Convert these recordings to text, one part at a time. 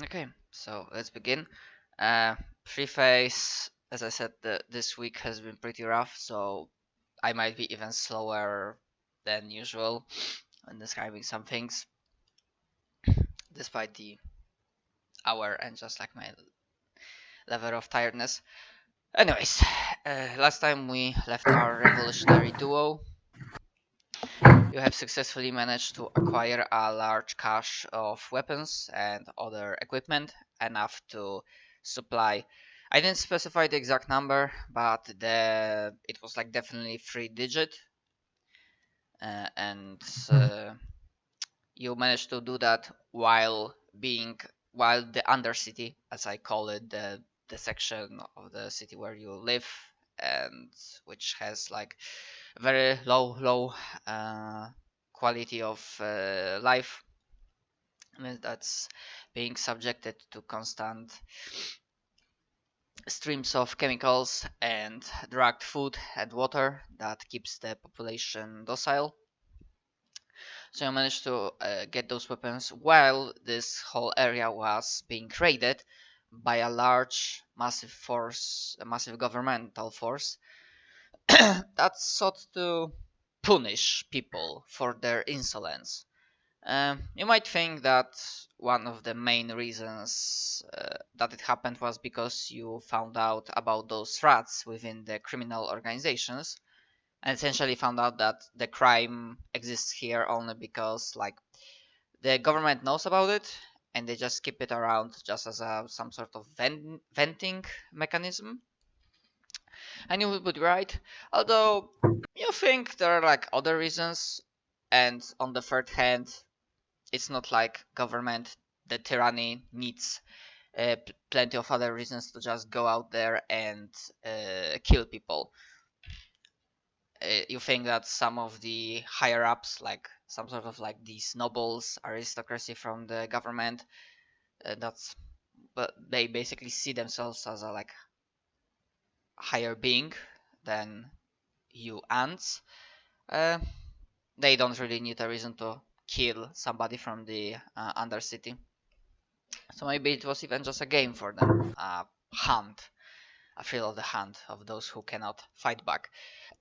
Okay, so let's begin. Uh, Preface, as I said, this week has been pretty rough, so I might be even slower than usual in describing some things, despite the hour and just like my level of tiredness. Anyways, last time we left our revolutionary duo. You have successfully managed to acquire a large cache of weapons and other equipment, enough to supply. I didn't specify the exact number, but it was like definitely 3 digit, and you managed to do that while the undercity, as I call it, the section of the city where you live, and which has like very low uh, quality of life. I mean, that's being subjected to constant streams of chemicals and drugged food and water that keeps the population docile. So I managed to get those weapons while this whole area was being raided by a large, massive force, a massive governmental force that sought to punish people for their insolence. You might think that one of the main reasons that it happened was because you found out about those rats within the criminal organizations, and essentially found out that the crime exists here only because like the government knows about it and they just keep it around just as some sort of venting mechanism. And you would be right, although you think there are like other reasons, and on the third hand, it's not like government, the tyranny needs plenty of other reasons to just go out there and kill people. You think that some of the higher ups, like some sort of like these nobles, aristocracy from the government, but they basically see themselves as a like higher being than you ants. Uh, they don't really need a reason to kill somebody from the undercity. So maybe it was even just a game for them, a hunt, a thrill of the hunt of those who cannot fight back.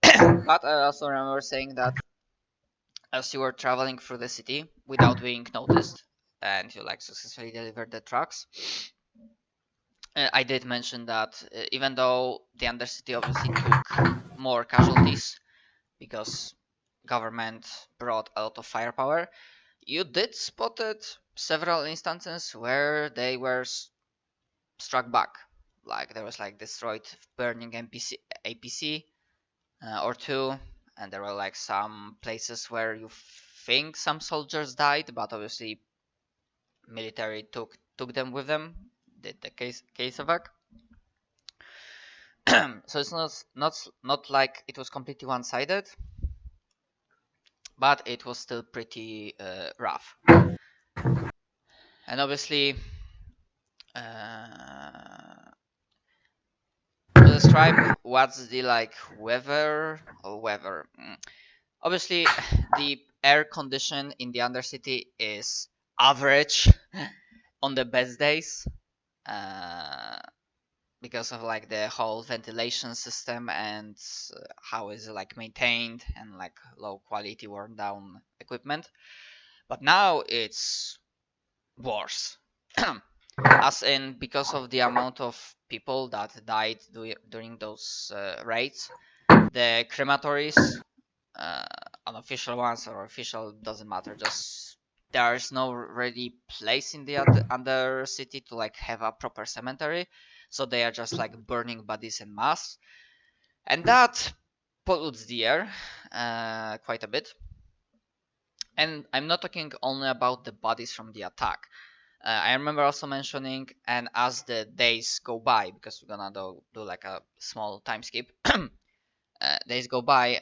But I also remember saying that as you were traveling through the city without being noticed, and you like successfully delivered the trucks, I did mention that even though the undercity obviously took more casualties because government brought a lot of firepower, you did spotted several instances where they were struck back. Like there was like destroyed burning APC or two, and there were like some places where you think some soldiers died, but obviously military took them with them, did the case evac. So it's not like it was completely one-sided, but it was still pretty rough. And obviously, to describe what's the like weather or weather. Obviously, the air condition in the undercity is average on the best days, because of like the whole ventilation system and how is it like maintained and like low quality worn down equipment. But now it's worse. As in because of the amount of people that died during those raids, the crematories, uh, unofficial ones or official, doesn't matter, just there's no really place in the under city to like have a proper cemetery, so they are just like burning bodies en masse, and that pollutes the air quite a bit. And I'm not talking only about the bodies from the attack. I remember also mentioning, and as the days go by, because we're gonna do like a small time skip, days go by,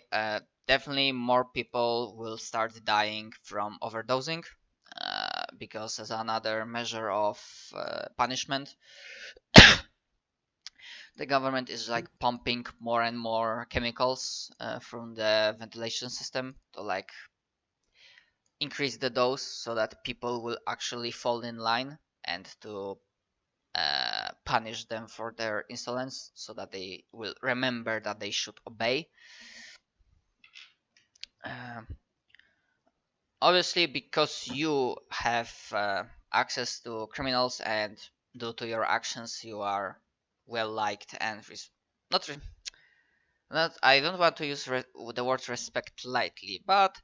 definitely more people will start dying from overdosing, because as another measure of punishment, the government is like pumping more and more chemicals from the ventilation system to like increase the dose so that people will actually fall in line and to punish them for their insolence, so that they will remember that they should obey. Um, Obviously, because you have access to criminals, and due to your actions you are well liked and not not I don't want to use the word respect lightly, but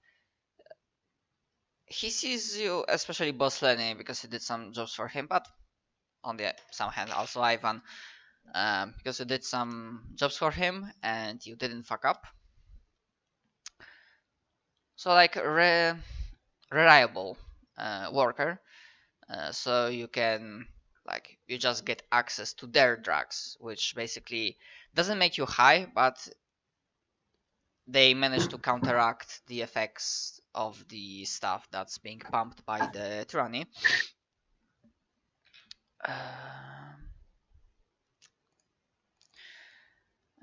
he sees you, especially Boss Lenny, because you did some jobs for him, but on the some hand also Ivan, because you did some jobs for him and you didn't fuck up. So like reliable worker. So you can, like, you just get access to their drugs, which basically doesn't make you high, but they manage to counteract the effects of the stuff that's being pumped by the tyranny.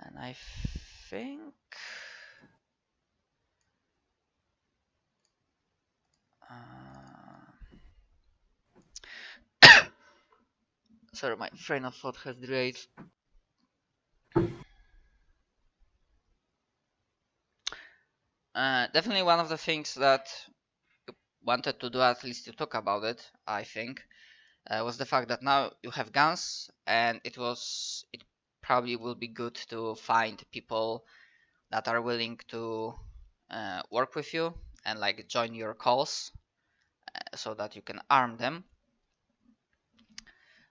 And I think sorry, my train of thought has derailed. Definitely one of the things that you wanted to do, at least you talk about it, I think, was the fact that now you have guns, and it probably will be good to find people that are willing to work with you and like join your cause, so that you can arm them.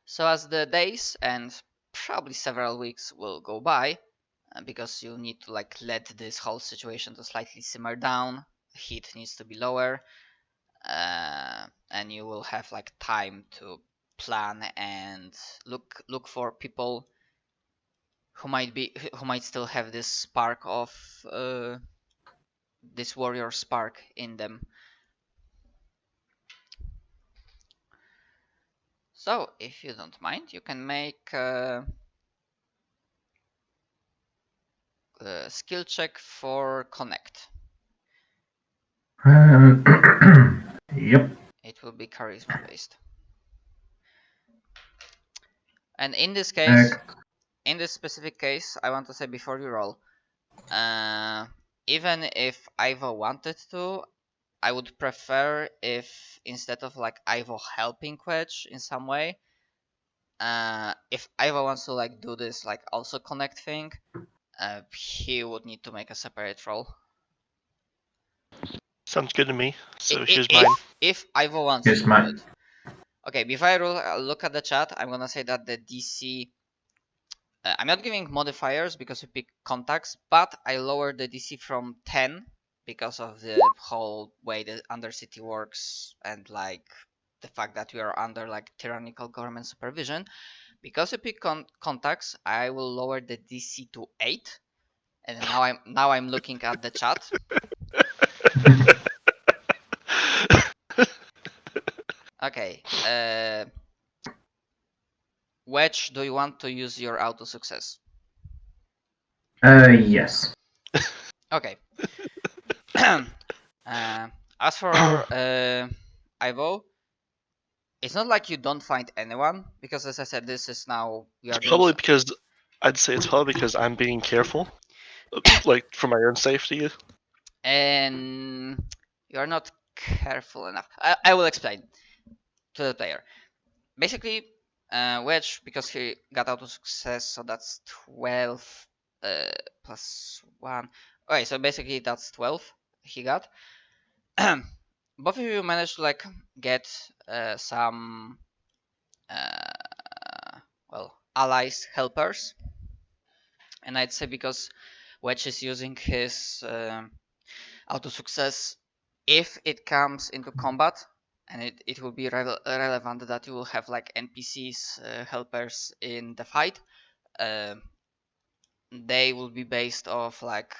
So as the days and probably several weeks will go by, because you need to like let this whole situation to slightly simmer down, heat needs to be lower, and you will have like time to plan and look for people who might still have this spark of this warrior spark in them. So if you don't mind, you can make a skill check for connect. Yep. It will be charisma based. And in this case, in this specific case, I want to say before you roll, even if Ivo wanted to, I would prefer if instead of like Ivo helping Quetch in some way, if Ivo wants to like do this like also connect thing, he would need to make a separate roll. Sounds good to me. So here's mine. If Ivo wants Here's to do mine. it. Okay, before I look at the chat, I'm gonna say that the DC. I'm not giving modifiers because we pick contacts, but I lowered the DC from 10 because of the whole way the Undercity works, and like the fact that we are under like tyrannical government supervision. Because we pick contacts, I will lower the DC to 8. And now I'm looking at the chat. Okay. Wedge, do you want to use your auto success? Yes. Okay. As for Ivo, it's not like you don't find anyone, because as I said, this is now we are Probably because I'd say it's probably because I'm being careful, like for my own safety. and you're not careful enough. I will explain to the player. Basically, Wedge, because he got auto success, so that's 12 plus 1. Okay, so basically that's 12 he got. Both of you managed to like get some well, allies, helpers, and I'd say because Wedge is using his auto success, if it comes into combat, and it will be relevant that you will have like NPCs, helpers in the fight, they will be based off like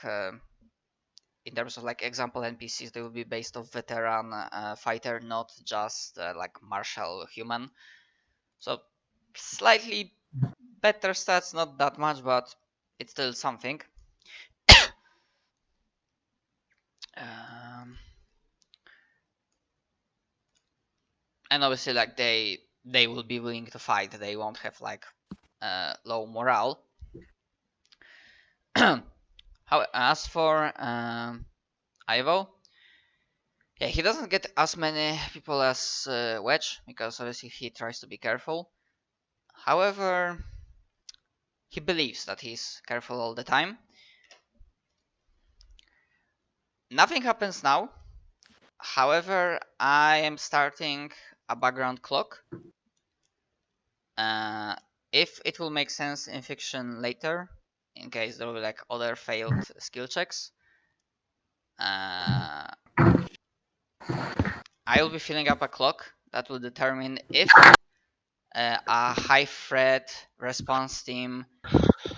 in terms of like example NPCs, they will be based off veteran fighter, not just like martial human. So slightly better stats, not that much, but it's still something. And obviously, like they they will be willing to fight. They won't have like low morale. As for Ivo, yeah, he doesn't get as many people as Wedge, because obviously he tries to be careful. However, he believes that he's careful all the time. Nothing happens now. However, I am starting a background clock. If it will make sense in fiction later, in case there will be like other failed skill checks, I will be filling up a clock that will determine if a high threat response team,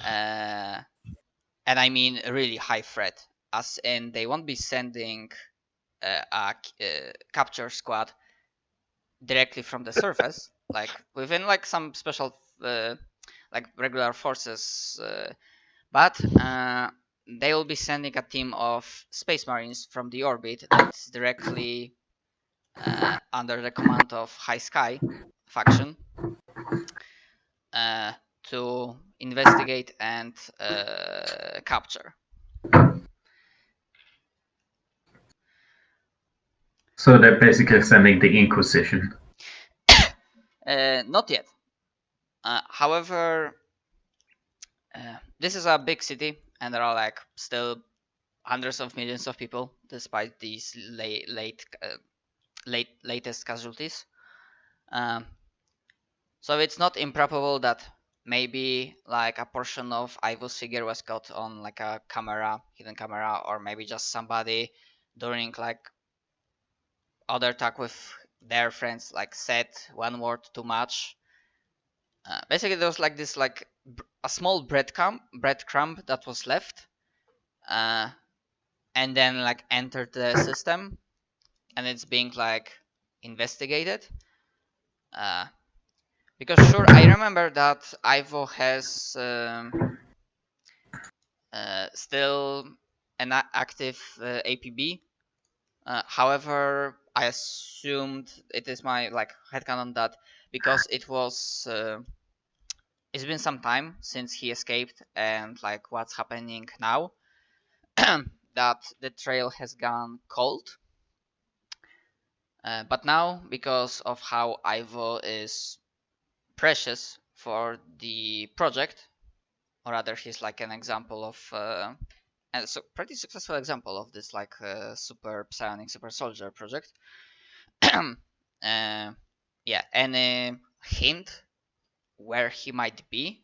and I mean really high threat, as in they won't be sending a capture squad directly from the surface, like within like some special like regular forces, but they will be sending a team of space marines from the orbit that's directly under the command of High Sky faction, to investigate and capture. So they're basically sending the Inquisition. Not yet. However, this is a big city, and there are like still hundreds of millions of people, despite these latest casualties. So it's not improbable that maybe like a portion of Ivo's figure was caught on like a camera, hidden camera, or maybe just somebody during like other talk with their friends like said one word too much. Basically, there was like this like a small breadcrumb that was left, and then like entered the system, and it's being like investigated. Because sure, I remember that Ivo has still an active APB. However, I assumed, it is my like headcanon, that because it's been some time since he escaped, and like what's happening now, that the trail has gone cold. But now, because of how Ivo is precious for the project, or rather he's like an example of and so pretty successful example of this like super psionic super soldier project. Yeah, any hint where he might be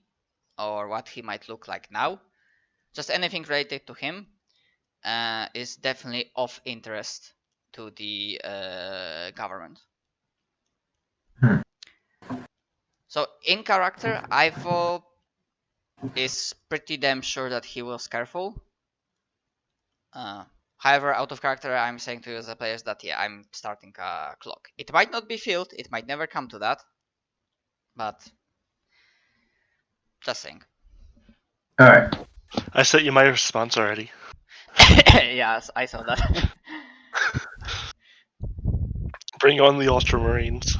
or what he might look like now, just anything related to him, is definitely of interest to the government. So in character, Ivo is pretty damn sure that he was careful. However, out of character, I'm saying to you as a player that yeah, I'm starting a clock. It might not be filled, it might never come to that, but just saying. All right. I sent you my response already. Yes, I saw that. Bring on the Ultramarines.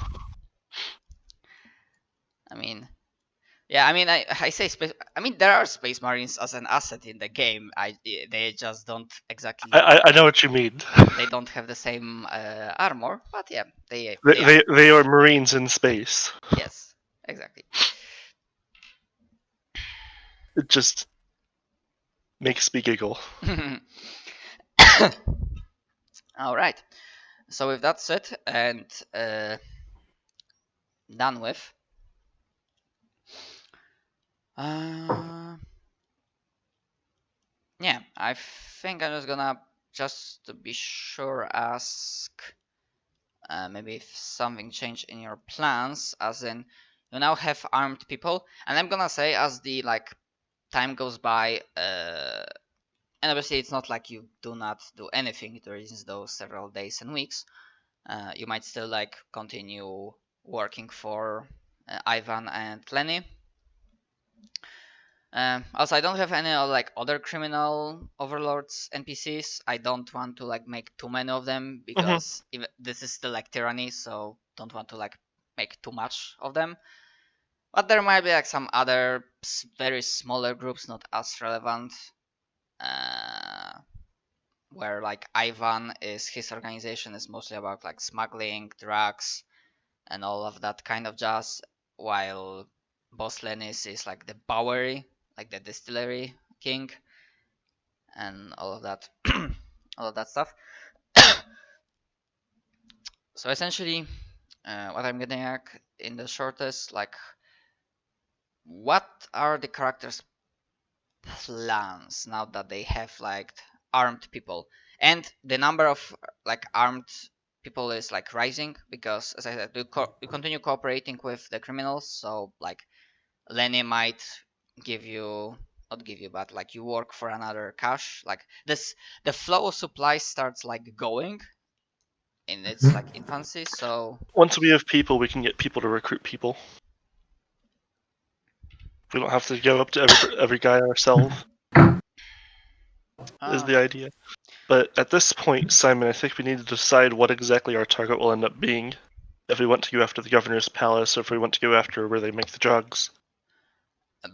I mean, yeah, I mean, I say space. I mean, there are space marines as an asset in the game. They just don't exactly. I know what you mean. They don't have the same armor, but yeah, they They are Marines in space. Yes, exactly. It just makes me giggle. All right. So with that said and done with, yeah, I think I'm just gonna, just to be sure, ask maybe if something changed in your plans, as in you now have armed people, and I'm gonna say as the like time goes by, and obviously it's not like you do not do anything during those several days and weeks. You might still like continue working for Ivan and Lenny. Also, I don't have any like other criminal overlords NPCs. I don't want to like make too many of them, because even this is still like tyranny, so don't want to like make too much of them. But there might be like some other very smaller groups, not as relevant, where like Ivan is his organization is mostly about like smuggling, drugs, and all of that kind of jazz, while Boss Lenis is like the Bowery, like the distillery king, and all of that, all of that stuff. So essentially, what I'm getting at in the shortest, like, what are the characters' plans now that they have like armed people, and the number of like armed people is like rising because, as I said, you continue cooperating with the criminals. So like Lenny might give you, not give you, but like you work for another cash. Like this, the flow of supplies starts like going in its like infancy. So Once we have people, we can get people to recruit people. We don't have to go up to every guy ourselves. Is the idea. But at this point, Simon, I think we need to decide what exactly our target will end up being. If we want to go after the governor's palace, or if we want to go after where they make the drugs.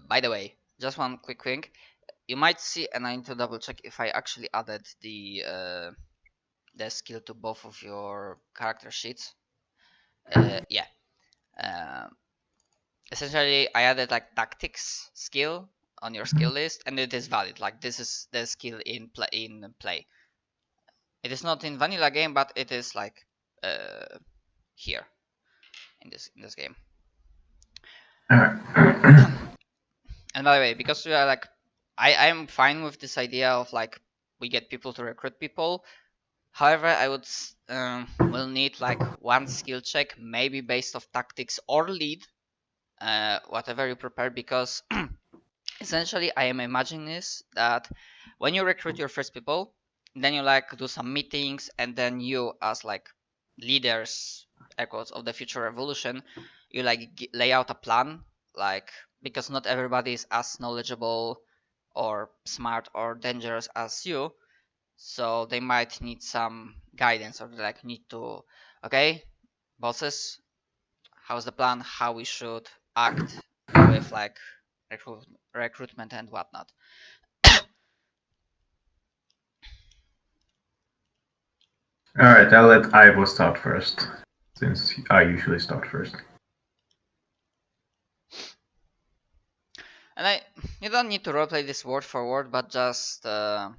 by the way, just one quick thing. You might see, and I need to double check if I actually added the skill to both of your character sheets. Yeah. Uh, Essentially, I added like tactics skill on your skill list, and it is valid. Like this is the skill in play. It is not in vanilla game, but it is like here in this game. And by the way, because we are like, I'm fine with this idea of like we get people to recruit people. However, I would will need like one skill check, maybe based off tactics or lead, whatever you prepare, because essentially I am imagining this that when you recruit your first people, then you like do some meetings, and then you as like leaders, echoes of the future revolution, you like lay out a plan, like, because not everybody is as knowledgeable or smart or dangerous as you, so they might need some guidance, or they like need to, okay, bosses, how's the plan, how we should act with like recruitment and whatnot. Alright, I'll let Ivo start first, since I usually start first. And you don't need to roleplay this word for word, but just yeah.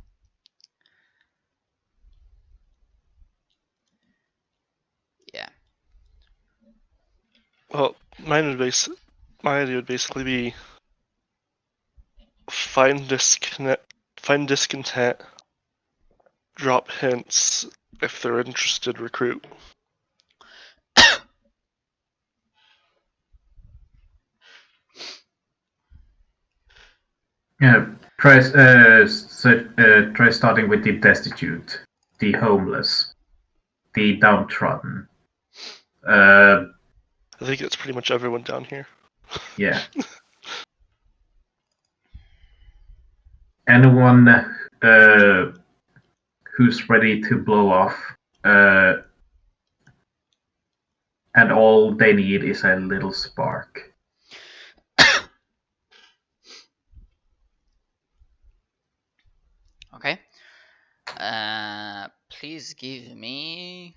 Well, my idea would basically be find discontent, drop hints, if they're interested, recruit. Yeah, try starting with the destitute, the homeless, the downtrodden. I think it's pretty much everyone down here. Yeah. Anyone who's ready to blow off, and all they need is a little spark. Okay. Please give me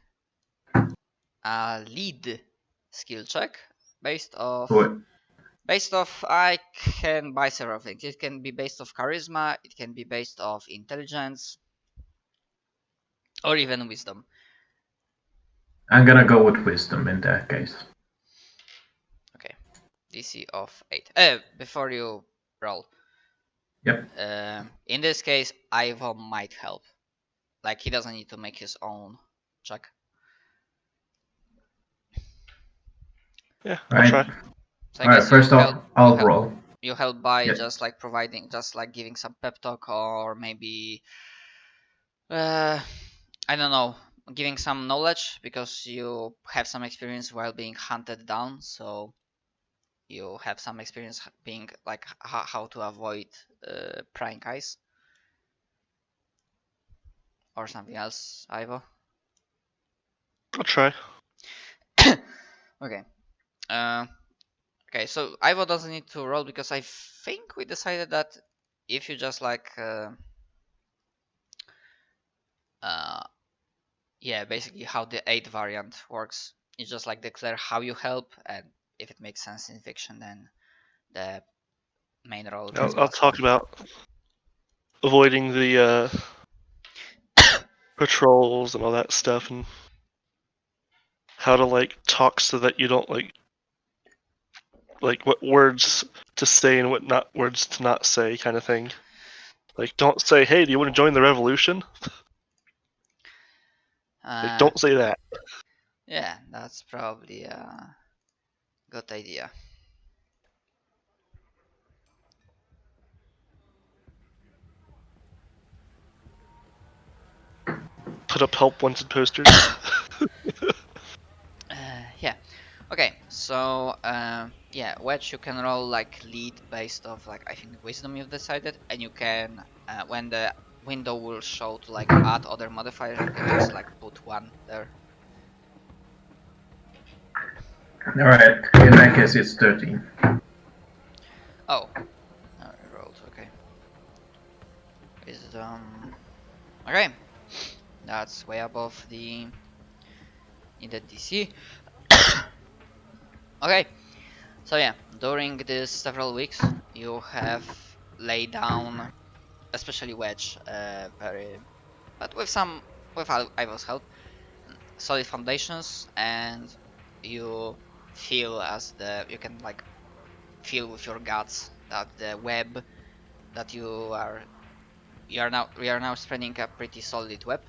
a lead skill check based off. What? Based off, I can buy several things. It can be based off charisma, it can be based off intelligence, or even wisdom. I'm gonna go with wisdom in that case. Okay. DC of 8. Before you roll. Yep. In this case, Ivo might help. Like, he doesn't need to make his own check. Yeah, I'll try. So I guess first off, I'll roll. You help by Yeah. just like providing, just like giving some pep talk, or maybe, I don't know, giving some knowledge, because you have some experience while being hunted down. So you have some experience being like how to avoid prying eyes, or something else, Ivo. I'll try. Okay. Okay, so Ivo doesn't need to roll because I think we decided that if you just like yeah, basically how the aid variant works, you just like declare how you help, and if it makes sense in fiction, then the main role gets I'll plus 1. talk about avoiding the patrols and all that stuff, and how to like talk so that you don't like what words to say and what not words to not say, kind of thing. Like, don't say, "Hey, do you want to join the revolution?" Like, don't say that. Yeah, that's probably a good idea. Put up help wanted posters. Yeah. Okay, so yeah, Wedge, you can roll like lead based off like I think wisdom you've decided, and you can when the window will show to like add other modifiers, you can just like put 1 there. Alright, in that case it's 13. Oh, I rolled. Okay. Wisdom. Okay, that's way above the needed DC. Okay, so yeah, during these several weeks, you have laid down, especially Wedge, very, but with Ivo's help, solid foundations, and you feel as you can like feel with your guts that the web that we are now spreading a pretty solid web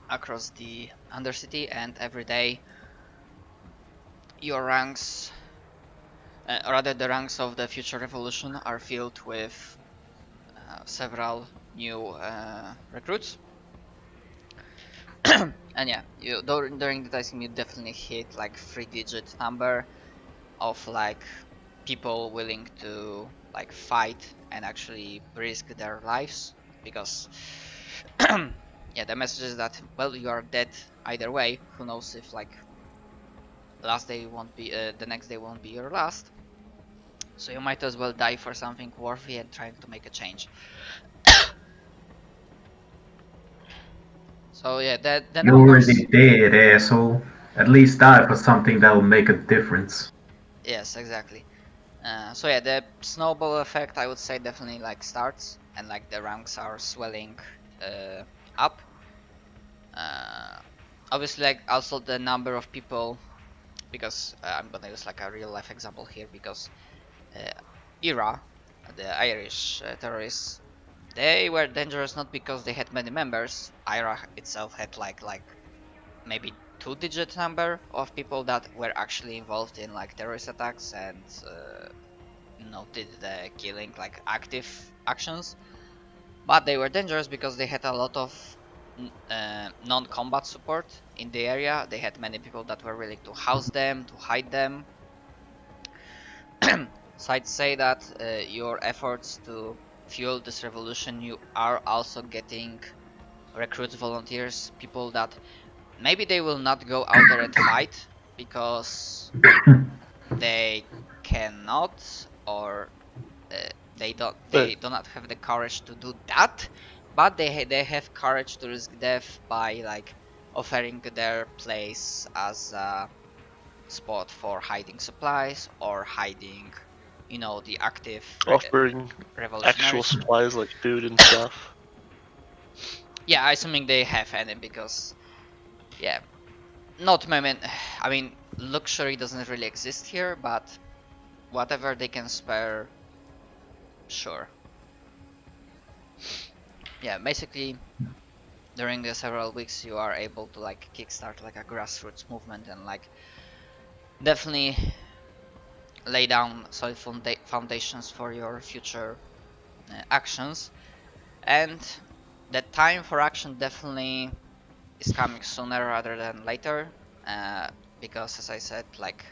across the Undercity, and every day your ranks, or rather the ranks of the future revolution, are filled with several new recruits. And yeah, you during the dicing you definitely hit like 3-digit number of like people willing to like fight and actually risk their lives, because yeah, the message is that, well, you are dead either way. Who knows if like last day won't be the next day won't be your last, so you might as well die for something worthy and trying to make a change. So yeah, the You're numbers. already dead, asshole. At least die for something that will make a difference. Yes, exactly. So yeah, the snowball effect, I would say, definitely like starts, and like the ranks are swelling up. Uh, Obviously, like also the number of people, because I'm gonna use like a real life example here, because uh, IRA, the Irish terrorists, they were dangerous not because they had many members. IRA itself had like maybe 2-digit number of people that were actually involved in like terrorist attacks and did the killing, like active actions. But they were dangerous because they had a lot of non-combat support in the area. They had many people that were willing to house them, to hide them. So I'd say that your efforts to fuel this revolution, you are also getting recruits, volunteers, people that maybe they will not go out there and fight because they cannot, or they But do not have the courage to do that, but they have courage to risk death by like offering their place as a spot for hiding supplies or hiding, the active offering actual revolutionaries. supplies like food and stuff. Yeah, assuming they have any, because yeah, not many. I mean, luxury doesn't really exist here, but whatever they can spare, sure. Yeah, basically during the several weeks you are able to like kickstart like a grassroots movement and like definitely lay down solid foundations for your future actions. And the time for action definitely is coming sooner rather than later, because as I said, like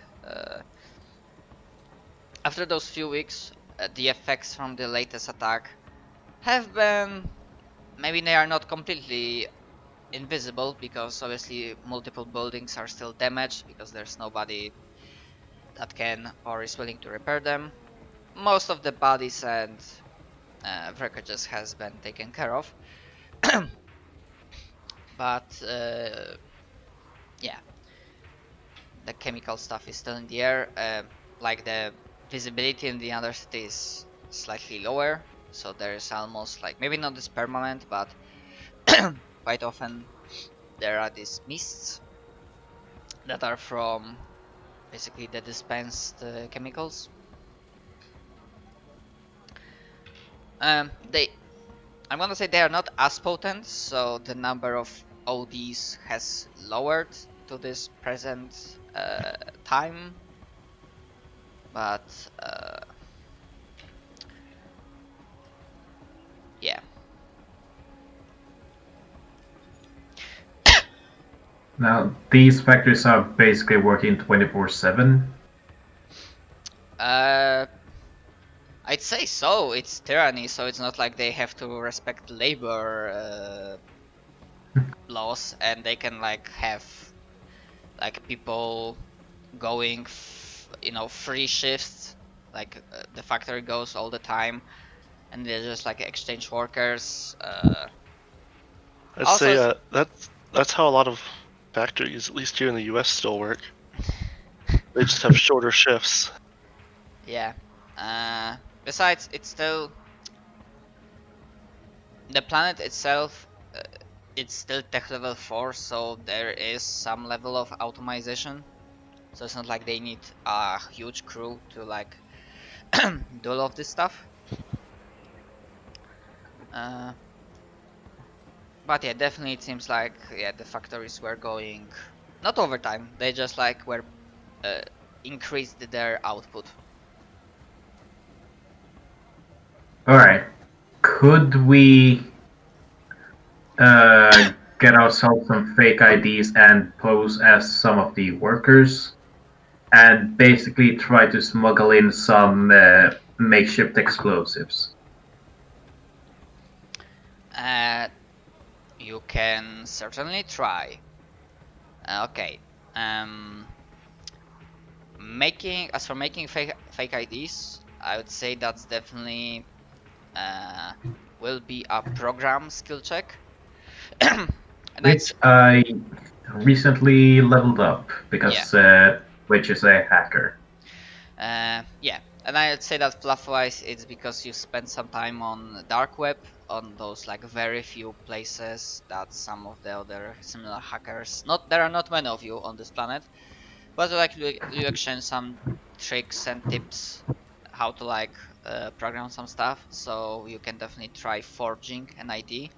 after those few weeks, the effects from the latest attack have been, maybe they are not completely invisible, because obviously multiple buildings are still damaged because there's nobody that can or is willing to repair them. Most of the bodies and wreckages has been taken care of. But yeah, the chemical stuff is still in the air. Like the visibility in the undercity is slightly lower, so there's almost like maybe not this permanent, but quite often there are these mists that are from basically the dispensed chemicals. They, I'm gonna say they are not as potent, so the number of ODs has lowered to this present time, but yeah. Now, these factories are basically working 24/7. I'd say so. It's tyranny, so it's not like they have to respect labor laws, and they can like have like people going, free shifts. Like the factory goes all the time, and they're just like exchange workers. I'd Also, say that's how a lot of factories, at least here in the U.S., still work. They just have shorter shifts. yeah. Besides, it's still the planet itself. It's still tech level 4, so there is some level of automation. So it's not like they need a huge crew to like do all of this stuff. But yeah, definitely it seems like the factories were going not overtime. They just like were increased their output. Alright. Could we get ourselves some fake IDs and pose as some of the workers? And basically try to smuggle in some makeshift explosives. You can certainly try. Okay. As for making fake IDs, I would say that's definitely will be a program skill check. Which I recently leveled up because which is a hacker. Yeah, and I'd say that fluff-wise, it's because you spent some time on dark web, on those like very few places that some of the other similar hackers. Not there are not many of you on this planet, but like you exchange some tricks and tips how to like program some stuff. So you can definitely try forging an ID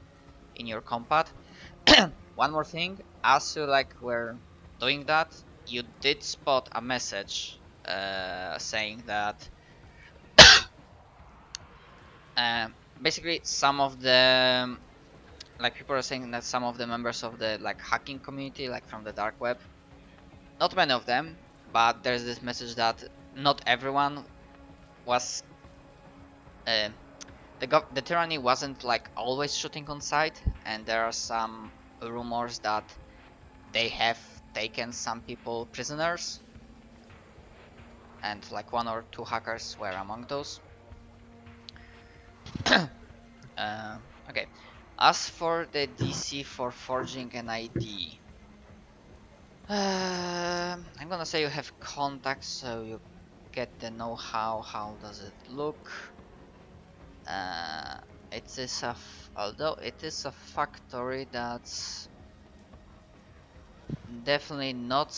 in your compat. One more thing, as you like were doing that, you did spot a message saying that basically some of the like people are saying that some of the members of the like hacking community, like from the dark web, not many of them, but there's this message that not everyone was the tyranny wasn't like always shooting on sight, and there are some rumors that they have taken some people prisoners, and like 1 or 2 hackers were among those. Okay, as for the DC for forging an ID, I'm gonna say you have contacts, so you get the know-how. How does it look? It is although it is a factory that's definitely not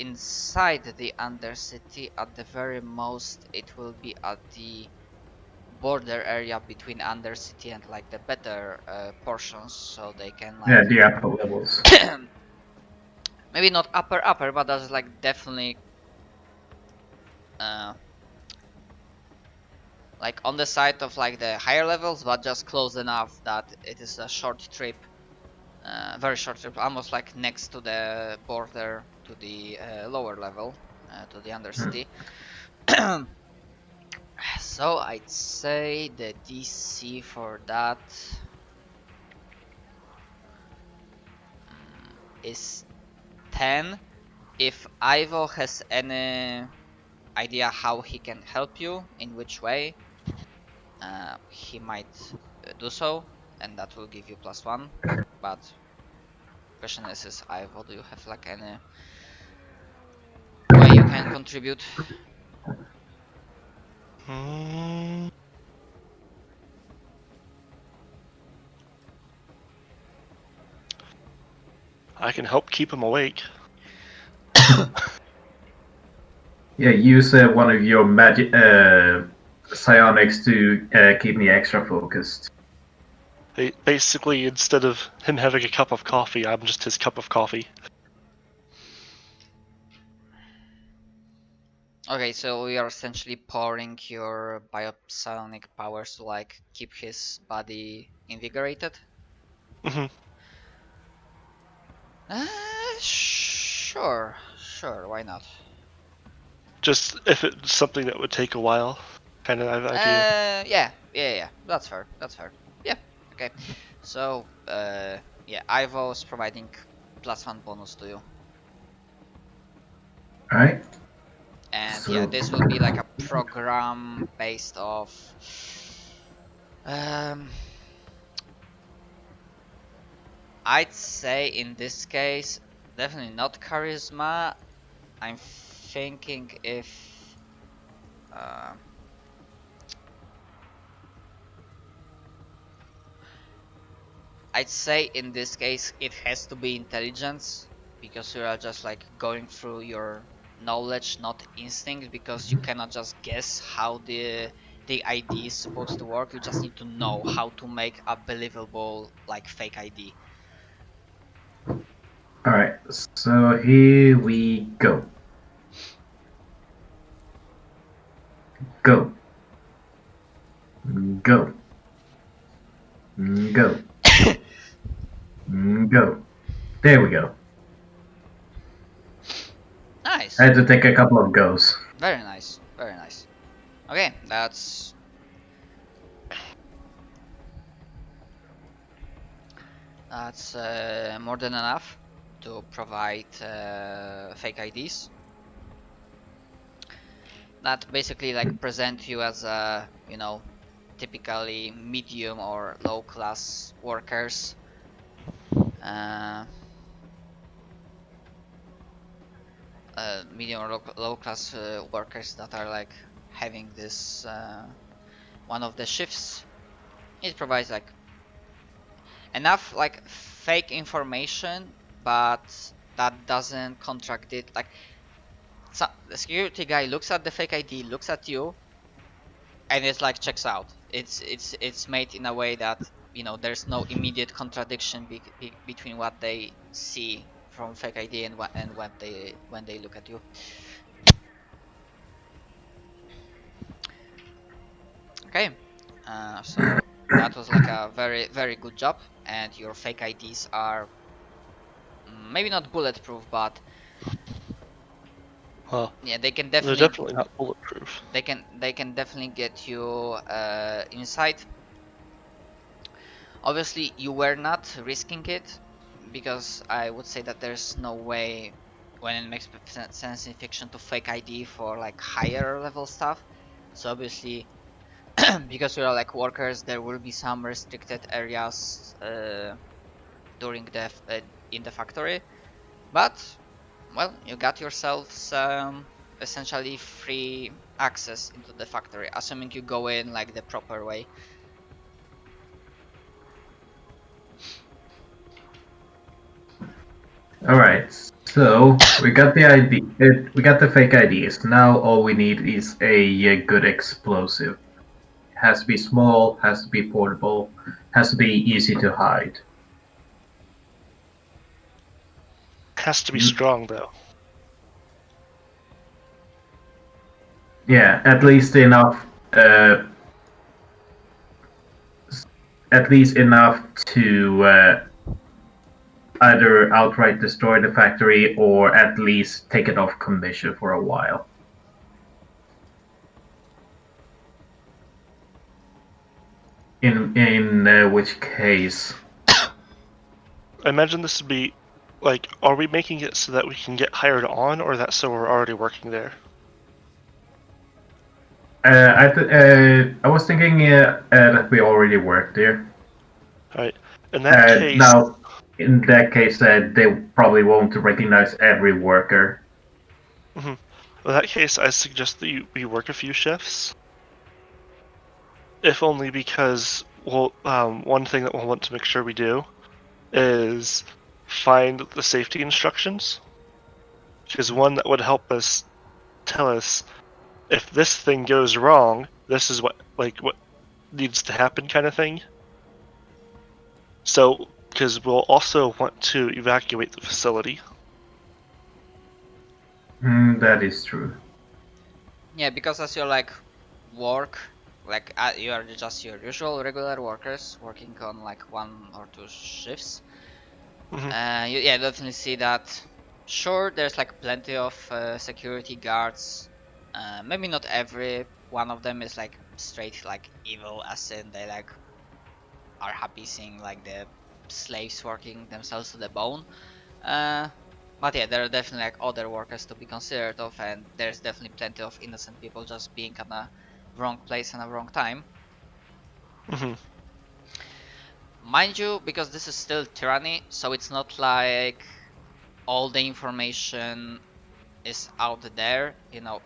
inside the Undercity. At the very most, it will be at the border area between Undercity and like the better portions, so they can like The upper levels. maybe not upper, but that's like definitely like on the side of like the higher levels, but just close enough that it is a short trip, very short trip, almost like next to the border to the lower level, to the Undercity. So I'd say the DC for that is 10. If Ivo has any idea how he can help you, in which way, he might do so, and that will give you +1. But question is Ivo, do you have like any way you can contribute? I can help keep him awake. Yeah, use one of your magic psionics to keep me extra focused. Basically, instead of him having a cup of coffee, I'm just his cup of coffee. Okay, so we are essentially pouring your biopsionic powers to like keep his body invigorated. Mhm. Sure, why not? Just if it's something that would take a while, kind of idea. Yeah, that's fair, Yeah, okay. So, yeah, Ivo's providing +1 bonus to you. Alright. And So, yeah, this will be like a program based off I'd say in this case definitely not charisma. I'm thinking if I'd say in this case it has to be intelligence, because you are just like going through your knowledge, not instinct, because you cannot just guess how the ID is supposed to work. You just need to know how to make a believable like fake ID. alright, so here we go. Go. Go. Go. Go. There we go. Nice. I had to take a couple of goes. Very nice. Very nice. Okay, that's more than enough to provide fake IDs that basically like present you as a, you know, typically medium or low class workers. Medium or low class workers that are like having this one of the shifts. It provides like enough like fake information, but that doesn't contradict like. So the security guy looks at the fake ID, looks at you, and it's like checks out. It's made in a way that, you know, there's no immediate contradiction between what they see from fake ID and what they when they look at you. Okay, so that was like a very good job, and your fake IDs are maybe not bulletproof, but Well, yeah, they can they're definitely definitely not bulletproof. they can definitely get you inside. Obviously, you were not risking it, because I would say that there's no way when it makes sense in fiction to fake ID for like higher level stuff. So obviously, because we are like workers, there will be some restricted areas during the in the factory. But well, you got yourselves essentially free access into the factory, assuming you go in like the proper way. Alright, so we got the ID. We got the fake IDs. Now all we need is a good explosive. Has to be small, has to be portable, has to be easy to hide. Has to be strong though. Yeah, at least enough. At least enough to either outright destroy the factory or at least take it off commission for a while. In which case, I imagine this would be like, are we making it so that we can get hired on, or that so we're already working there? I was thinking that we already worked there. Right. In that case, Now, in that case, they probably won't recognize every worker. in that case, I suggest that we work a few shifts. If only because, well, one thing that we'll want to make sure we do is find the safety instructions. Because one that would help us tell us if this thing goes wrong, this is what needs to happen, kind of thing. So, because we'll also want to evacuate the facility. That is true. Yeah, because as you like work, like you are just your usual regular workers working on like 1 or 2 shifts. You definitely see that. Sure, there's like plenty of security guards. Maybe not every one of them is like straight like evil, as in they like are happy seeing like the slaves working themselves to the bone. But yeah, there are definitely like other workers to be considered of, and there's definitely plenty of innocent people just being at a wrong place and a wrong time. Mind you, because this is still tyranny, so it's not like all the information is out there.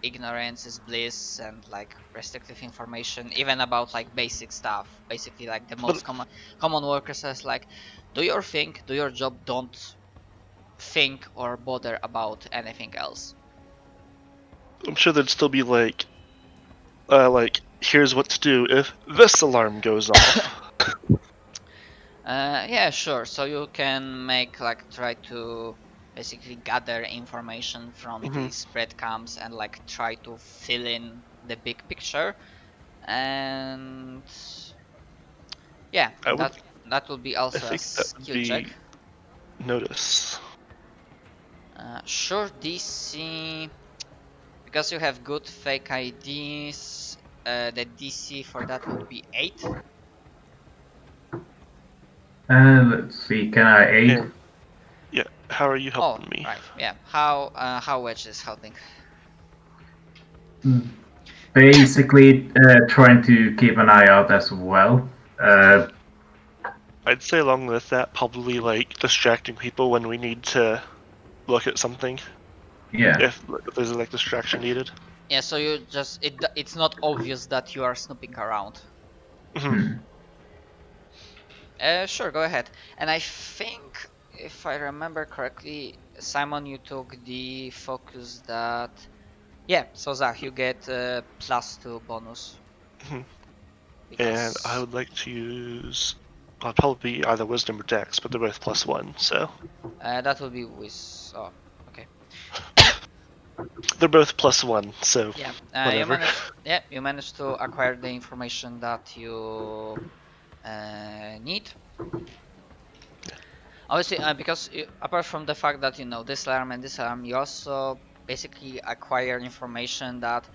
Ignorance is bliss, and like restrictive information, even about like basic stuff. Basically, like the most But common worker says like, do your thing, do your job, don't think or bother about anything else. I'm sure there'd still be like, here's what to do if this alarm goes off. Yeah, sure. So you can make like try to basically gather information from these breadcrumbs and like try to fill in the big picture. And yeah, that will be I also a think that would skill check. be notice. Sure, DC, because you have good fake IDs, the DC for that would be 8. Let's see, can I aid? Yeah, how are you helping me? Right, yeah. How Wedge is helping? Basically, trying to keep an eye out as well. I'd say along with that, probably like distracting people when we need to look at something. Yeah. If there's like distraction needed. Yeah, so you just it's not obvious that you are snooping around. Sure, go ahead. And I think, if I remember correctly, Simon, you took the focus that. Yeah, so Zach, you get +2 bonus. And I would like to use. I'll probably be either Wisdom or Dex, but they're both +1, so. That will be with. Oh, okay. They're both +1, so. Yeah. Whatever. You managed to acquire the information that you need. Obviously, because apart from the fact that you know this alarm and this alarm, you also basically acquire information that.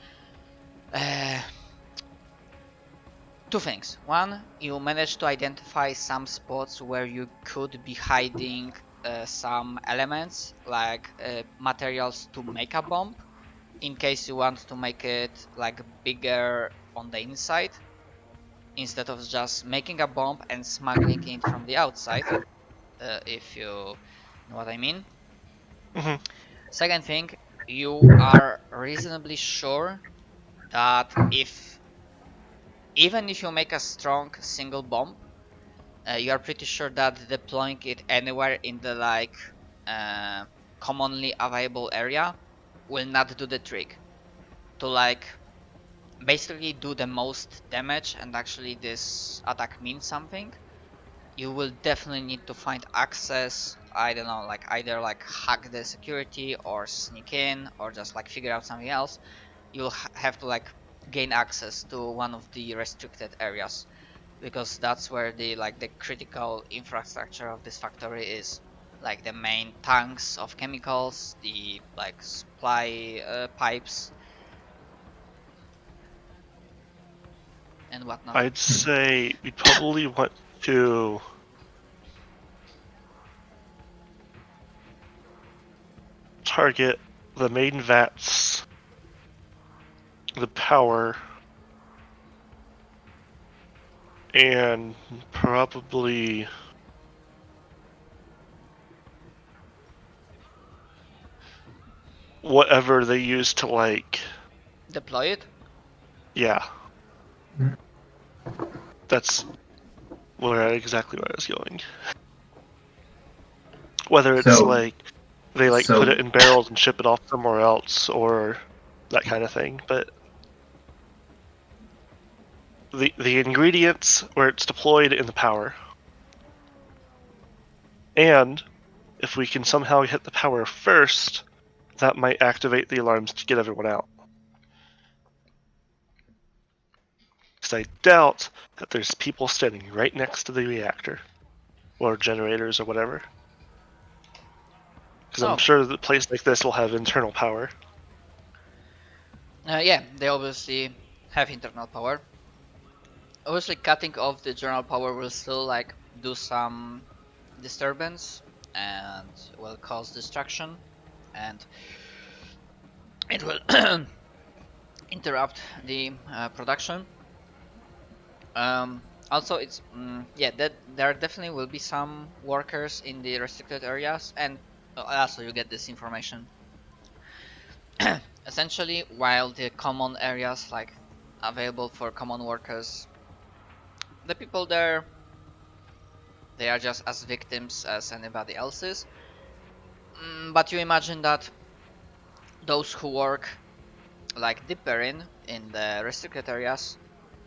Two things. One, you managed to identify some spots where you could be hiding some elements, like materials to make a bomb, in case you want to make it like bigger on the inside, instead of just making a bomb and smuggling it from the outside, if you know what I mean. Second thing, you are reasonably sure that even if you make a strong single bomb, you are pretty sure that deploying it anywhere in the like commonly available area will not do the trick. To like basically do the most damage and actually this attack means something, you will definitely need to find access. I don't know, like either like hack the security or sneak in or just like figure out something else. You'll have to like gain access to one of the restricted areas, because that's where the critical infrastructure of this factory is, like the main tanks of chemicals, the like supply pipes and whatnot. I'd say we'd probably want to target the main vats, the power, and probably whatever they use to like, Deploy it? yeah, that's exactly where I was going. Whether it's So, like they like put it in barrels and ship it off somewhere else, or that kind of thing, but the ingredients where it's deployed in the power, and if we can somehow hit the power first, that might activate the alarms to get everyone out. Because I doubt that there's people standing right next to the reactor, or generators, or whatever. Because I'm Oh. sure that a place like this will have internal power. Yeah, they obviously have internal power. Obviously, cutting off the general power will still like do some disturbance and will cause destruction, and it will interrupt the production. Also, it's yeah, that there definitely will be some workers in the restricted areas, and also you get this information. Essentially, while the common areas like available for common workers, the people there, they are just as victims as anybody else is. But you imagine that those who work like deeper in the restricted areas,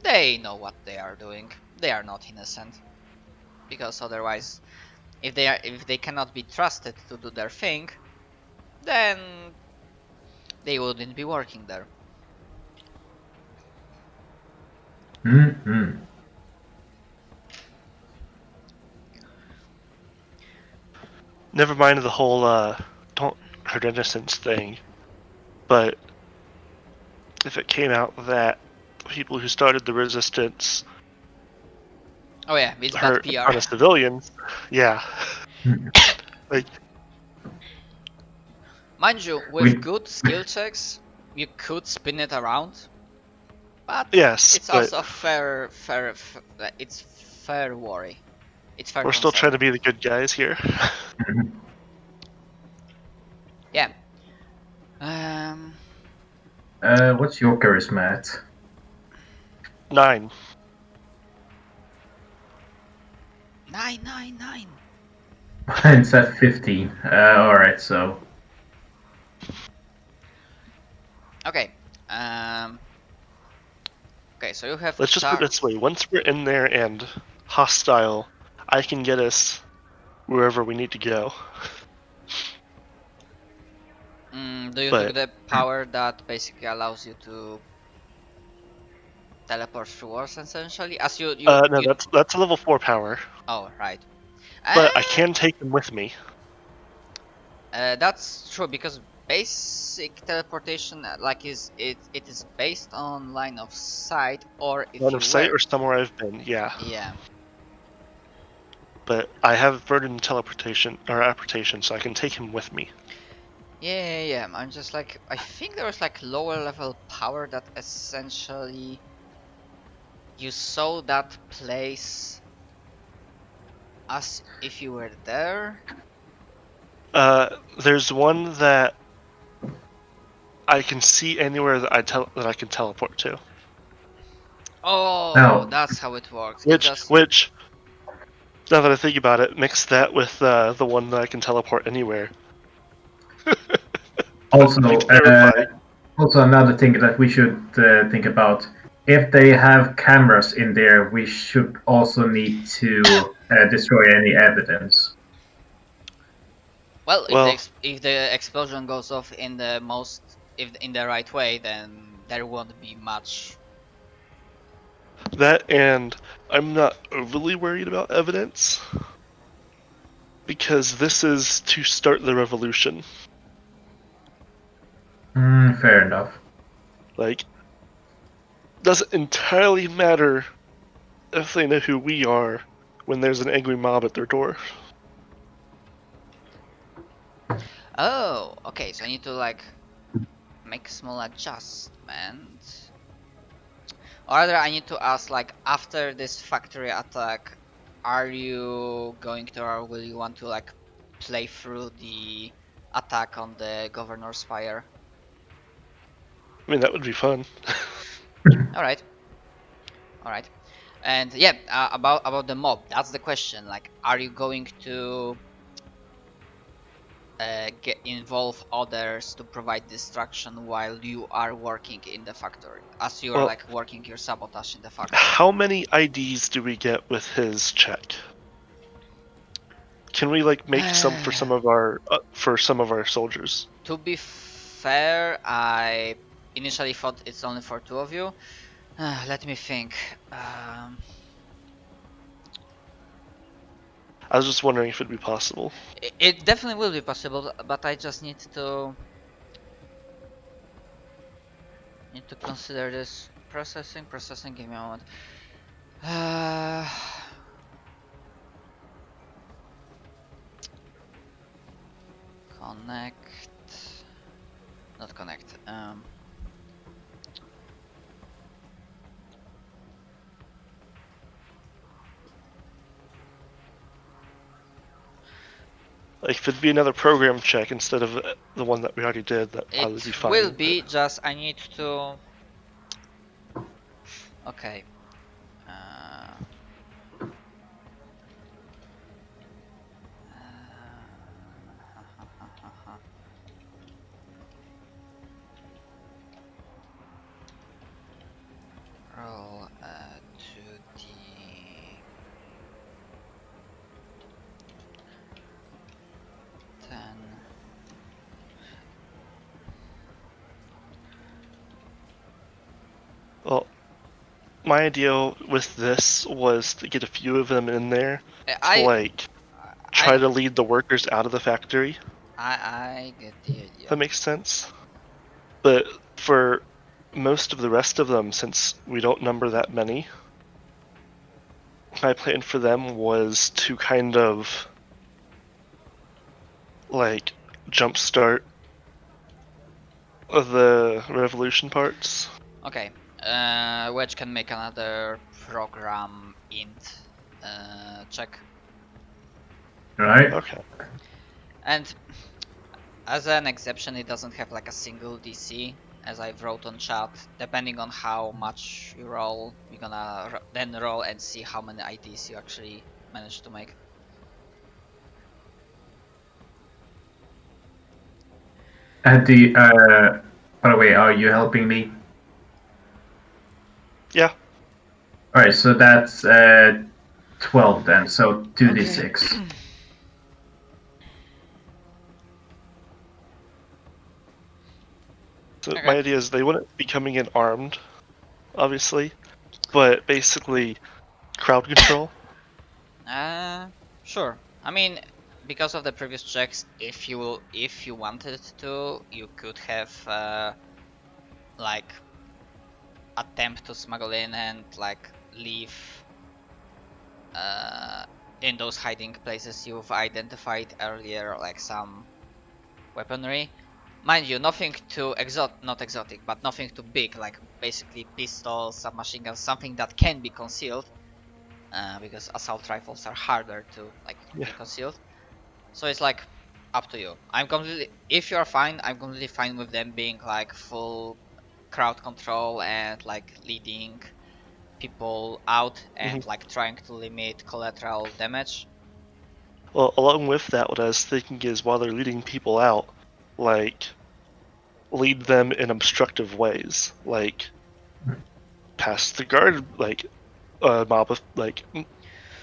they know what they are doing. They are not innocent, because otherwise, if they cannot be trusted to do their thing, then they wouldn't be working there. mm-hmm. Never mind the whole don't hurt innocents thing, but if it came out that people who started the resistance Oh yeah, it's bad hurt a PR. ton of civilians, yeah. Like, Mind you, with good skill checks, you could spin it around, but yes, it's but also it's fair worry. It's fair we're still concern. trying to be the good guys here. Yeah. What's your charisma at? 9. 999. Mine's at 15. Alright, so. Okay. Okay, so you have Let's just put it this way: once we're in there and hostile, I can get us wherever we need to go. do you took the power that basically allows you to teleport through walls, essentially? As you no, that's a level 4 power. Oh, right. But I can take them with me. That's true, because basic teleportation, like it is based on line of sight, or if Line you of sight were. or somewhere I've been, yeah. Yeah. But I have verdant teleportation or apportation, so I can take him with me. Yeah. I'm just like, I think there was like lower level power that essentially you saw that place as if you were there. There's one that I can see anywhere that I can teleport to. Oh, No. that's how it works. Which, now that I think about it, mix that with the one that I can teleport anywhere. Also, terrifying. also another thing that we should think about: if they have cameras in there, we should also need to destroy any evidence. Well, Well, if the explosion goes off in the if in the right way, then there won't be much. that, and I'm not overly worried about evidence, because this is to start the revolution. Fair enough. Like, doesn't entirely matter if they know who we are when there's an angry mob at their door. Oh, okay. So I need to like make small adjustment. Or rather, I need to ask, like, after this factory attack, are you going to, or will you want to, like, play through the attack on the governor's fire? I mean, that would be fun. All right, all right. And yeah, about the mob, that's the question. Like, are you going to get involve others to provide destruction while you are working in the factory, as you are Well, like working your sabotage in the factory? how many IDs do we get with his check? Can we like make some for some of our soldiers? To be fair, I initially thought it's only for 2 of you. Let me think. I was just wondering if it'd be possible. It definitely will be possible, but I just need to consider this. Processing. Give me a moment. Connect. Not connect. Like if it'd be another program check instead of the one that we already did, that probably be It fine. will be, just I need to. Okay. Roll to the 10. Well, my idea with this was to get a few of them in there to like try to lead the workers out of the factory. I get the idea. If that makes sense. But for most of the rest of them, since we don't number that many, my plan for them was to kind of like jumpstart the revolution parts. Okay. Wedge can make another program int check. Right? Okay. And as an exception, it doesn't have like a single DC, as I wrote on chat. Depending on how much you roll, we're gonna then roll and see how many IDs you actually managed to make. At the by the way, are you helping me? Yeah. Alright, so that's 12 then, so 2d6. So Okay. my idea is they wouldn't be coming in armed, obviously, but basically crowd control. Sure. I mean, because of the previous checks, if you wanted to, you could have like attempt to smuggle in and like leave in those hiding places you've identified earlier, like some weaponry. Mind you, nothing too not exotic, but nothing too big, like basically pistols, submachine guns, something that can be concealed. Because assault rifles are harder to like be concealed. So it's like up to you. If you're fine, I'm completely fine with them being like full crowd control and like leading people out and like trying to limit collateral damage. Well, along with that, what I was thinking is while they're leading people out, like lead them in obstructive ways, like past the guard, like a mob of like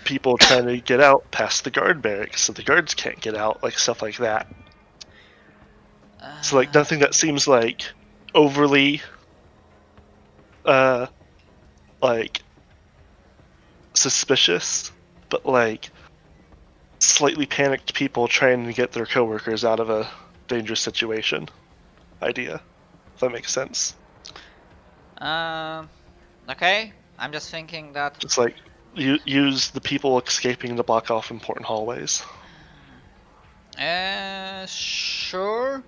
people trying to get out past the guard barracks so the guards can't get out, like stuff like that. So like nothing that seems like overly like suspicious, but like slightly panicked people trying to get their coworkers out of a dangerous situation idea. If that makes sense. Okay. I'm just thinking that Just like use the people escaping to block off important hallways. sure.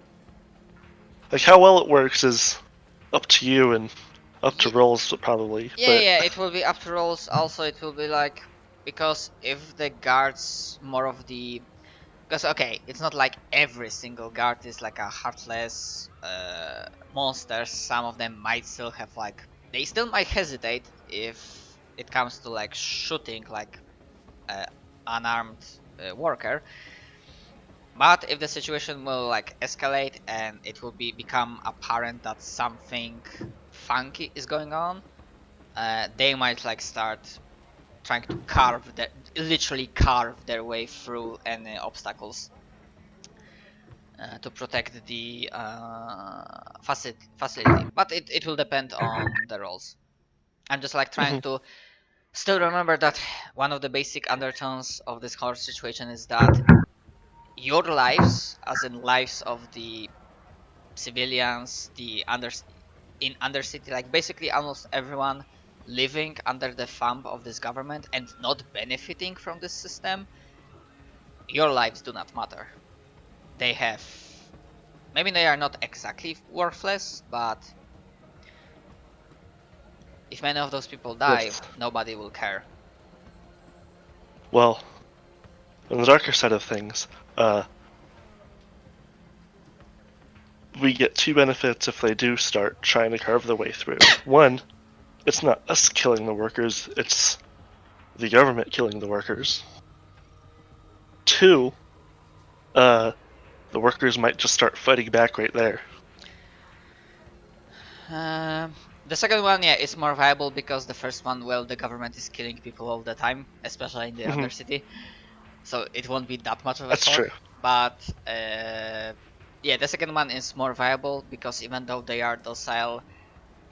Like how well it works is up to you, and Up to Ye- rolls, probably. yeah, it will be up to rolls. Also, it will be like, because if the guards more of the, because okay, it's not like every single guard is like a heartless monster. Some of them might still have like, they still might hesitate if it comes to like shooting like unarmed worker. But if the situation will like escalate and it will become apparent that something funky is going on, they might like start trying to literally carve their way through any obstacles to protect the facility. But it will depend on the roles. I'm just like trying Mhm. to still remember that one of the basic undertones of this whole situation is that your lives, as in lives of the civilians, the in undercity, like basically almost everyone living under the thumb of this government and not benefiting from this system, your lives do not matter. They have, maybe they are not exactly worthless, but if many of those people die, Yes. nobody will care. Well, on the darker side of things, we get two benefits if they do start trying to carve their way through. One, it's not us killing the workers, it's the government killing the workers. Two, the workers might just start fighting back right there. The second one, yeah, is more viable because the first one, well, the government is killing people all the time, especially in the Mhm. undercity, so it won't be that much of a That's thought. true. But yeah, the second one is more viable because even though they are docile,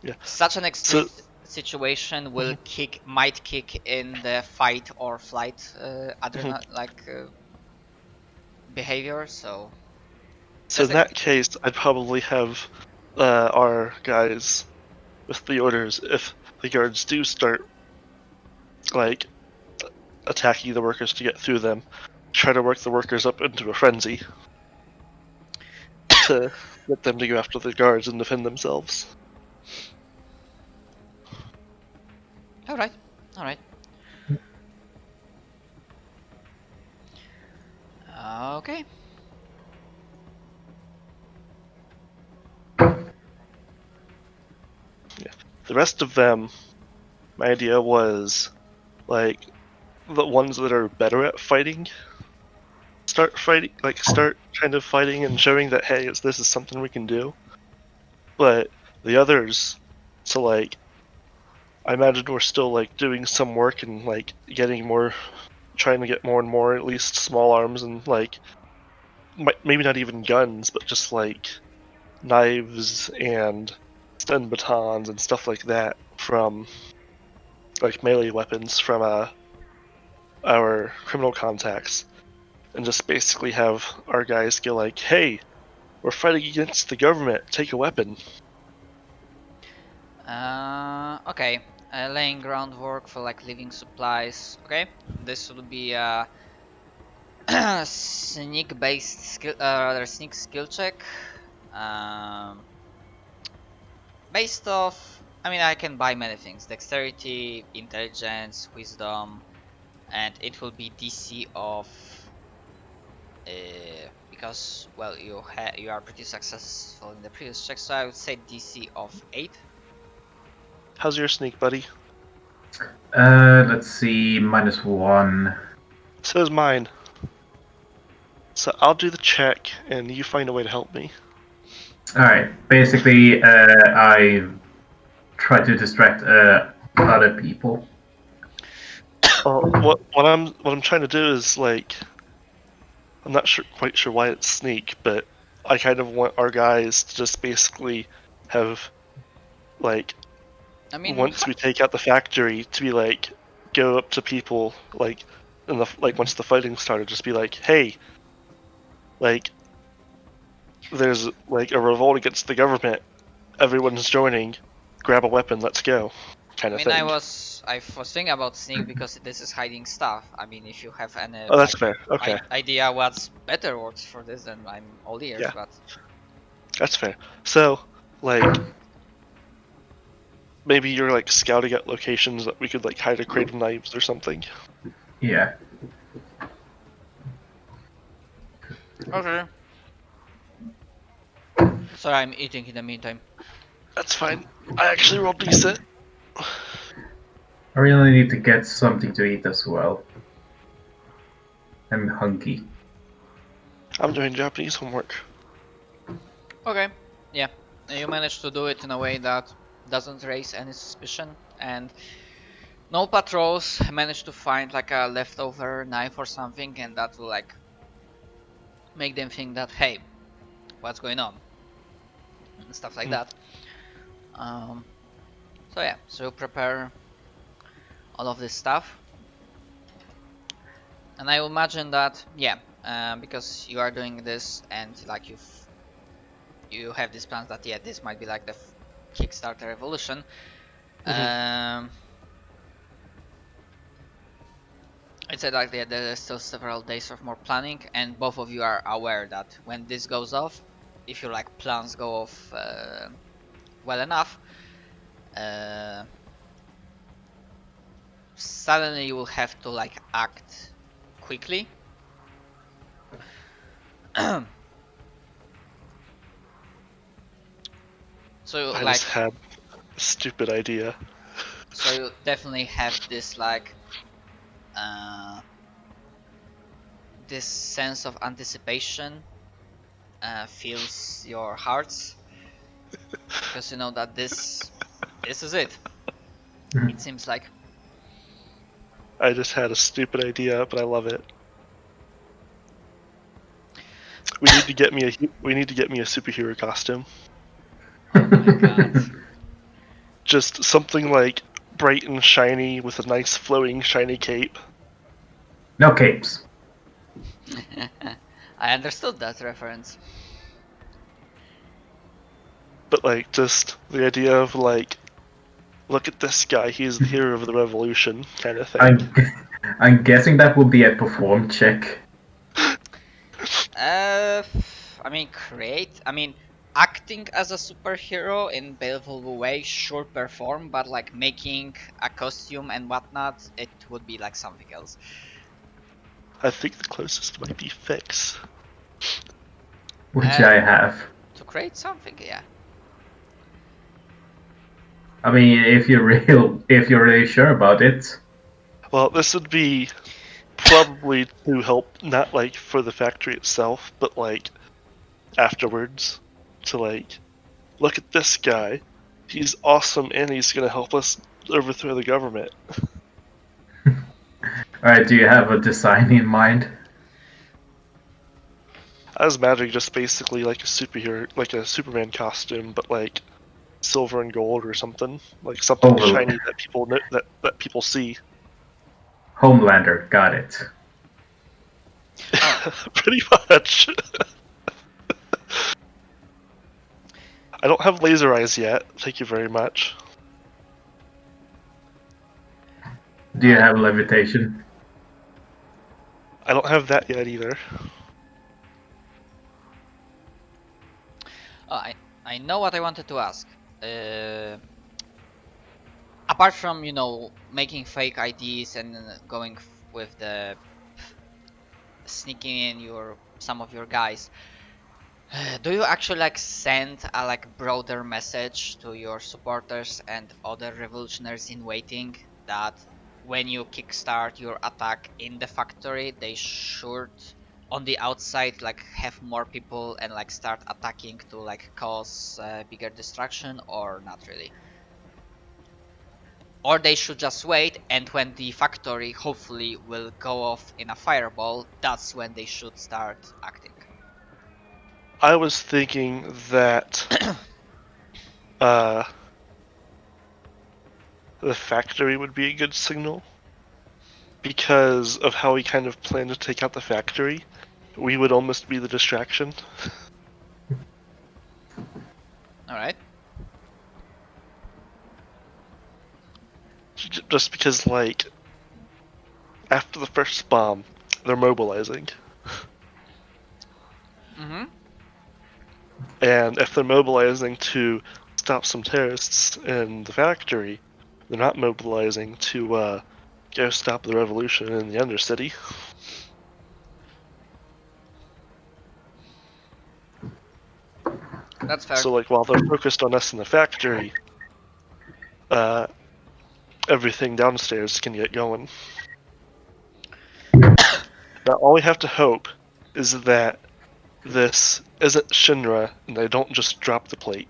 Yeah. such an extreme So, situation will mhm, might kick in the fight or flight mhm. behavior. So So that's in a that case, I'd probably have our guys with the orders, if the guards do start like attacking the workers to get through them, try to work the workers up into a frenzy to get them to go after the guards and defend themselves. all right, all right. Okay. The rest of them, my idea was like the ones that are better at fighting start fighting, like start kind of fighting and showing that hey, this is something we can do. But the others, so like I imagine we're still like doing some work and like getting more, trying to get more and more at least small arms and like maybe not even guns, but just like knives and stun batons and stuff like that from like melee weapons from our criminal contacts, and just basically have our guys go like, "Hey, we're fighting against the government. Take a weapon." Okay. Laying groundwork for like living supplies. Okay, this would be a sneak based skill, rather sneak skill check. Um, based off, I mean, I can buy many things: dexterity, intelligence, wisdom, and it will be DC of because well, you are pretty successful in the previous check, so I would say DC of 8. How's your sneak, buddy? Let's see, -1. So is mine. So I'll do the check, and you find a way to help me. All right. Basically, I try to distract other people. Well, what I'm trying to do is like I'm not quite sure why it's sneak, but I kind of want our guys to just basically have like I mean, once we take out the factory to be like go up to people like in the like once the fighting started, just be like, hey, like there's like a revolt against the government, everyone's joining, grab a weapon, let's go, kind I of mean, thing. I was thinking about sneak because this is hiding stuff. I mean, if you have any Oh, that's like fair. Okay, idea what's better works for this, then I'm all ears. yeah, But that's fair. So like maybe you're like scouting out locations that we could like hide a crate of knives or something. Yeah. Okay. Sorry, I'm eating in the meantime. That's fine. I actually rolled decent. I really need to get something to eat as well. I'm hungry. I'm doing Japanese homework. Okay, yeah. You managed to do it in a way that doesn't raise any suspicion, and no patrols managed to find like a leftover knife or something, and that will like make them think that, hey, what's going on, and stuff like that. So yeah, so you prepare all of this stuff, and I imagine that because you are doing this and like you have these plans that this might be like the Kickstarter revolution. I'd say like there's still several days of more planning, and both of you are aware that when this goes off, if your like plans go off well enough, suddenly you will have to like act quickly. So I like just had a stupid idea. so you definitely have this like this sense of anticipation fills your hearts, because you know that this is it. It seems like. I just had a stupid idea, but I love it. We need to get me a superhero costume. Oh my god. Just something like bright and shiny with a nice flowing shiny cape. No capes. I understood that reference. But like just the idea of like, look at this guy, he's the hero of the revolution kind of thing. I'm guessing that will be a perform check. I mean, acting as a superhero in believable way, sure, perform, but like making a costume and whatnot, it would be like something else. I think the closest might be fix. Which I have. To create something, yeah. I mean, if you're really sure about it. Well, this would be probably to help, not like for the factory itself, but like afterwards. To like, look at this guy. He's awesome and he's gonna help us overthrow the government. Alright, do you have a design in mind? I was imagining just basically like a superhero, like a Superman costume, but like silver and gold or something, like something shiny that people know, that people see. Homelander, got it. Pretty much. I don't have laser eyes yet. Thank you very much. Do you have levitation? I don't have that yet either. Oh, I know what I wanted to ask. Apart from, you know, making fake IDs and going with the sneaking in some of your guys, do you actually like send a like broader message to your supporters and other revolutionaries in waiting that when you kickstart your attack in the factory, they should on the outside like have more people and like start attacking to like cause bigger destruction, or not really? Or they should just wait, and when the factory hopefully will go off in a fireball, that's when they should start acting. I was thinking that the factory would be a good signal because of how we kind of plan to take out the factory. We would almost be the distraction. Alright. Just because, like, after the first bomb, they're mobilizing. Mm-hmm. And if they're mobilizing to stop some terrorists in the factory, they're not mobilizing to go stop the revolution in the Undercity. That's fair. So, like, while they're focused on us in the factory, everything downstairs can get going. Now, all we have to hope is that this isn't Shinra and they don't just drop the plate.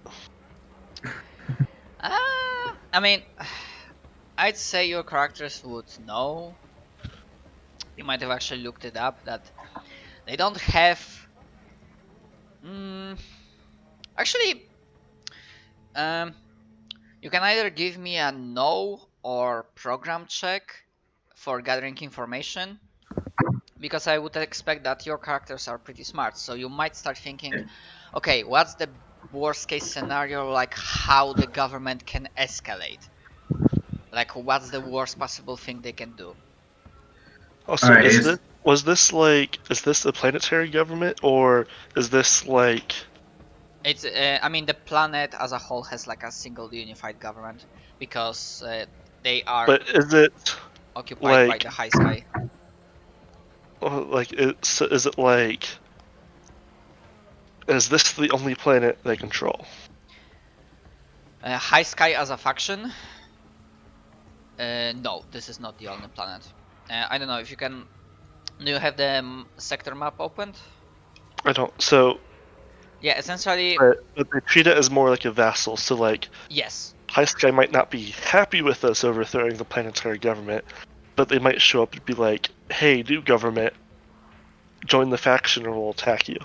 I mean, I'd say your characters would know. You might have actually looked it up that they don't have. Actually, you can either give me a no or program check for gathering information, because I would expect that your characters are pretty smart. So you might start thinking, okay, what's the worst case scenario? Like how the government can escalate? Like what's the worst possible thing they can do? Also, Alright, is this the planetary government, or is this like... It's I mean the planet as a whole has like a single unified government because they are But is it occupied by like... the high sky. Like, is it like... Is this the only planet they control? High sky as a faction? No, this is not the only planet. I don't know if you can. Do you have the sector map opened? I don't. So, Yeah, essentially, but they treat it as more like a vassal. So, like, yes. High Sky might not be happy with us overthrowing the planetary government, but they might show up and be like, "Hey, new government, join the faction or we'll attack you."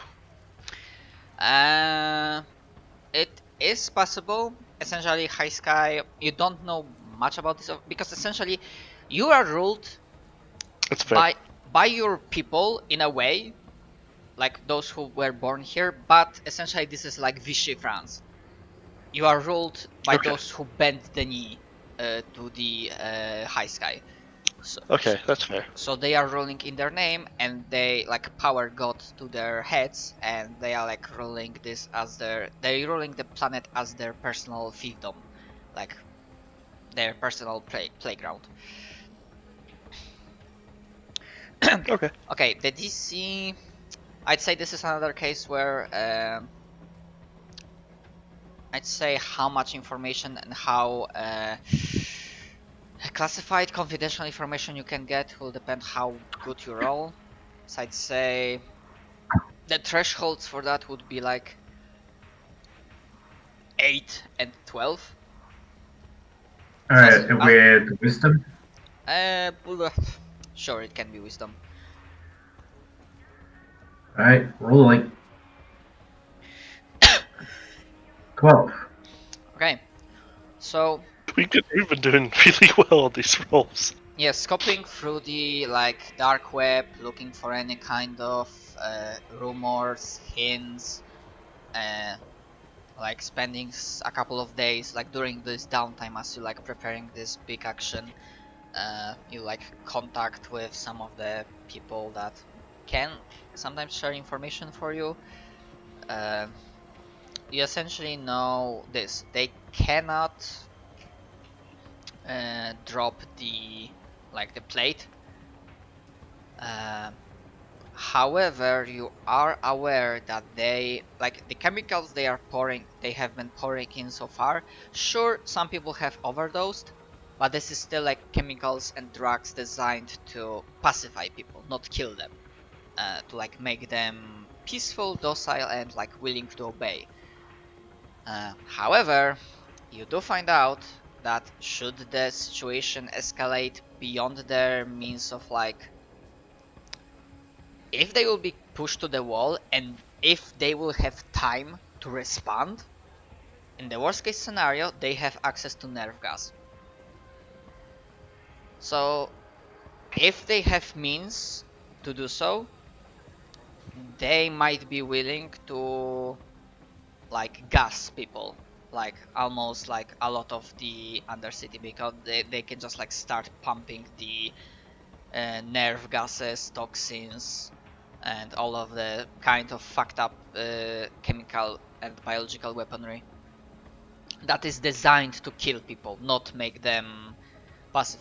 It is possible. Essentially, High Sky, you don't know much about this because essentially, you are ruled It's fair. by your people in a way, like those who were born here. But essentially, this is like Vichy France. You are ruled by Okay. those who bend the knee to the High Sky. So, Okay, that's fair. so they are ruling in their name, and they like power got to their heads, and they are like ruling this as they're ruling the planet as their personal fiefdom, like their personal playground. Okay. Okay, the DC, I'd say this is another case where I'd say how much information and how classified confidential information you can get will depend how good you roll. So I'd say the thresholds for that would be like 8 and 12. Alright, with wisdom? Sure, it can be wisdom. Alright, rolling. 12. Okay, so We've been doing really well on these rolls. yeah, scoping through the like dark web, looking for any kind of rumors, hints, like spending a couple of days like during this downtime as you like preparing this big action. You like contact with some of the people that can sometimes share information for you. You essentially know this: they cannot drop the plate. However, you are aware that they like the chemicals they have been pouring in so far. Sure, some people have overdosed, but this is still like chemicals and drugs designed to pacify people, not kill them. To like make them peaceful, docile, and like willing to obey. However, you do find out that should the situation escalate beyond their means of like, if they will be pushed to the wall and if they will have time to respond, in the worst case scenario, they have access to nerve gas. So, if they have means to do so, they might be willing to like gas people, like almost like a lot of the Undercity, because they can just like start pumping the nerve gases, toxins, and all of the kind of fucked up chemical and biological weaponry. that is designed to kill people, not make them passive